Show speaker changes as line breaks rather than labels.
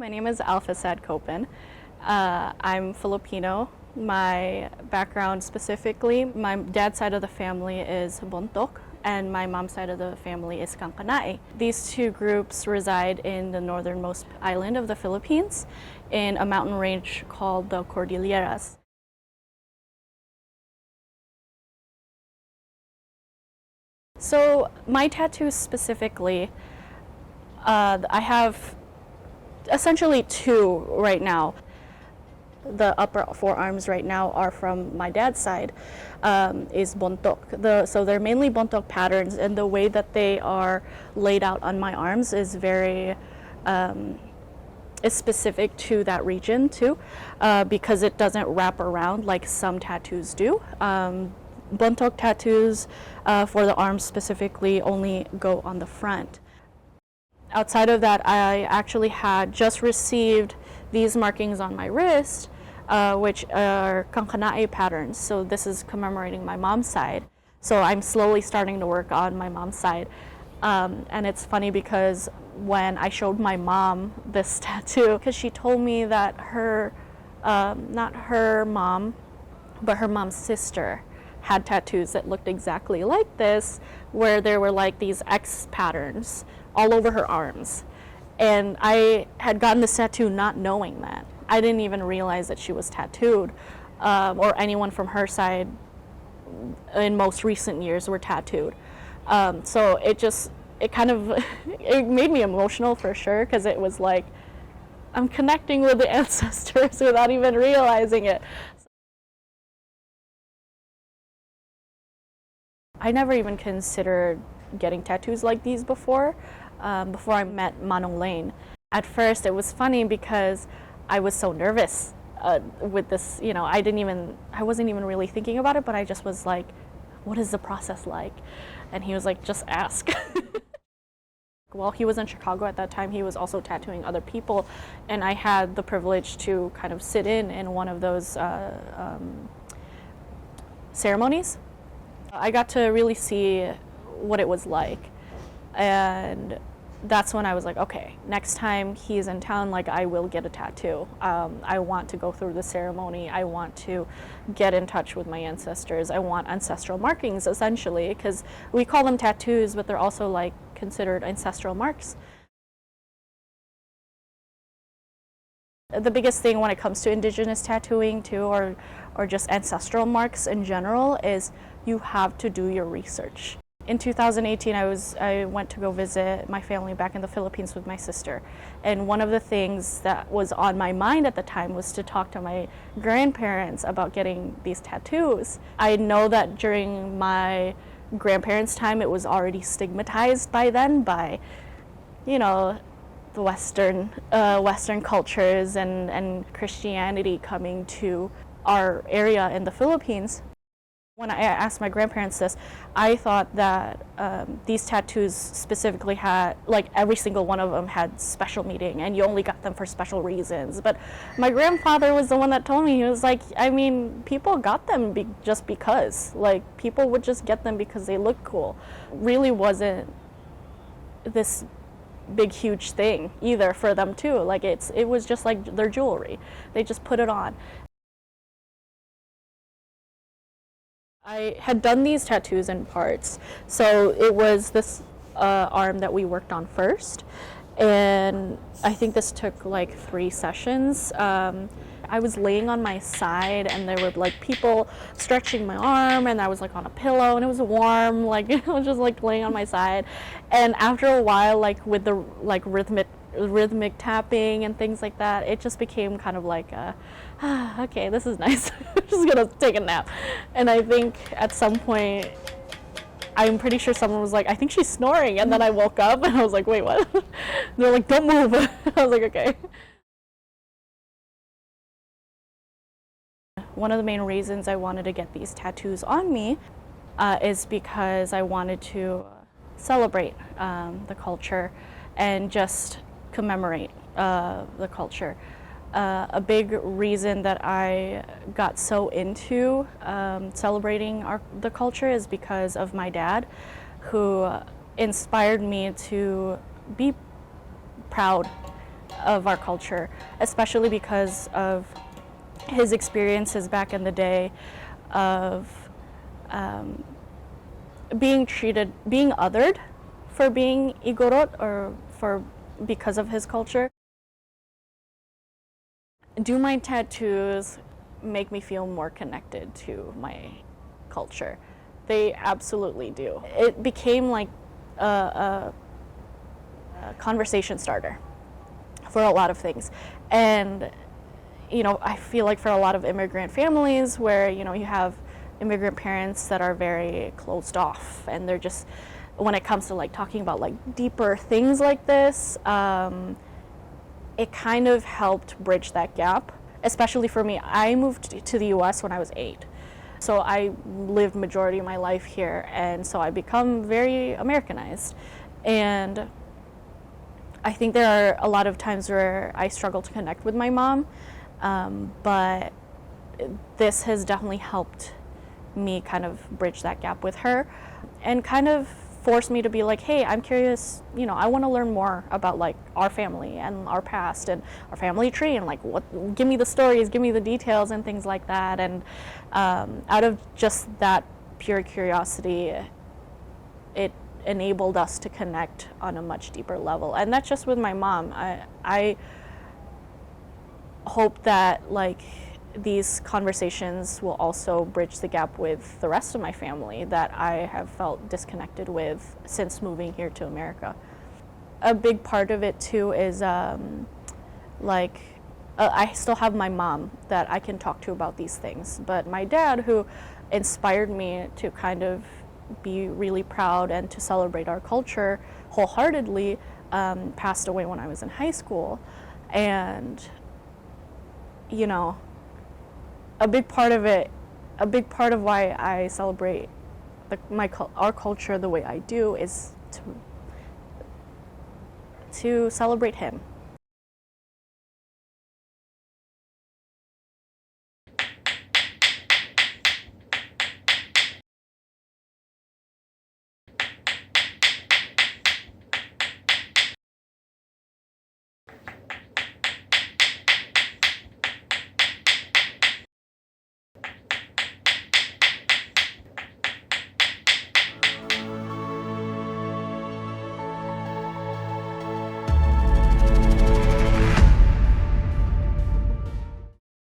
My name is Sadcopen. I'm Filipino. My background specifically, my dad's side of the family is Batok, and my mom's side of the family is Kangkanae. These two groups reside in the northernmost island of the Philippines in a mountain range called the Cordilleras. So my tattoos specifically, I have essentially two right now. The upper forearms right now are from my dad's side, is bontok. So they're mainly bontok patterns, and the way that they are laid out on my arms is very is specific to that region too, because it doesn't wrap around like some tattoos do. Bontok tattoos for the arms specifically only go on the front. Outside of that, I actually had just received these markings on my wrist, which are Kangkanae patterns. So this is commemorating my mom's side. So I'm slowly starting to work on my mom's side. And it's funny because when I showed my mom this tattoo, because she told me that her, not her mom, but her mom's sister had tattoos that looked exactly like this, where there were like these X patterns all over her arms. And I had gotten this tattoo not knowing that. I didn't even realize that she was tattooed, or anyone from her side in most recent years were tattooed. So it kind of, it made me emotional for sure, because it was like, I'm connecting with the ancestors without even realizing it. I never even considered getting tattoos like these before I met Manong Lane. At first it was funny because I was so nervous with this, I wasn't even really thinking about it, but I just was like, what is the process like? And he was like, just ask. While he was in Chicago at that time, he was also tattooing other people, and I had the privilege to kind of sit in one of those ceremonies. I got to really see what it was like, and that's when I was like, okay, next time he's in town, like, I will get a tattoo. I want to go through the ceremony. I want to get in touch with my ancestors. I want ancestral markings, essentially, because we call them tattoos, but they're also like considered ancestral marks. The biggest thing when it comes to indigenous tattooing too, or just ancestral marks in general, is you have to do your research. In 2018, I went to go visit my family back in the Philippines with my sister. And one of the things that was on my mind at the time was to talk to my grandparents about getting these tattoos. I know that during my grandparents' time, it was already stigmatized by then by, the Western cultures and Christianity coming to our area in the Philippines. When I asked my grandparents this, I thought that these tattoos specifically had, like, every single one of them had special meaning and you only got them for special reasons. But my grandfather was the one that told me. He was like, I mean, people got them just because. Like, people would just get them because they look cool. Really wasn't this big huge thing either for them too. Like, it was just like their jewelry. They just put it on. I had done these tattoos in parts. So it was this arm that we worked on first, and I think this took like 3 sessions. I was laying on my side, and there were like people stretching my arm, and I was like on a pillow, and it was warm, like I was just like laying on my side. And after a while, like with the like rhythmic tapping and things like that, it just became kind of like okay, this is nice. I'm just gonna take a nap. And I think at some point, I'm pretty sure someone was like, I think she's snoring, and then I woke up and I was like, wait, what? They're like, don't move. I was like, okay. One of the main reasons I wanted to get these tattoos on me is because I wanted to celebrate the culture and just commemorate the culture. A big reason that I got so into celebrating the culture is because of my dad, who inspired me to be proud of our culture, especially because of his experiences back in the day of being othered for being igorot or because of his culture. Do my tattoos make me feel more connected to my culture? They absolutely do. It became like a conversation starter for a lot of things. And, I feel like for a lot of immigrant families where, you have immigrant parents that are very closed off and they're just, when it comes to like talking about like deeper things like this, it kind of helped bridge that gap, especially for me. I moved to the US when I was 8. So I lived majority of my life here, and so I become very Americanized. And I think there are a lot of times where I struggle to connect with my mom, but this has definitely helped me kind of bridge that gap with her and kind of forced me to be like, hey, I'm curious, I want to learn more about like our family and our past and our family tree and like give me the stories, give me the details and things like that. And out of just that pure curiosity, it enabled us to connect on a much deeper level. And that's just with my mom. I hope that like these conversations will also bridge the gap with the rest of my family that I have felt disconnected with since moving here to America. A big part of it too is I still have my mom that I can talk to about these things, but my dad, who inspired me to kind of be really proud and to celebrate our culture wholeheartedly, passed away when I was in high school. And a big part of why I celebrate our culture the way I do is to celebrate him.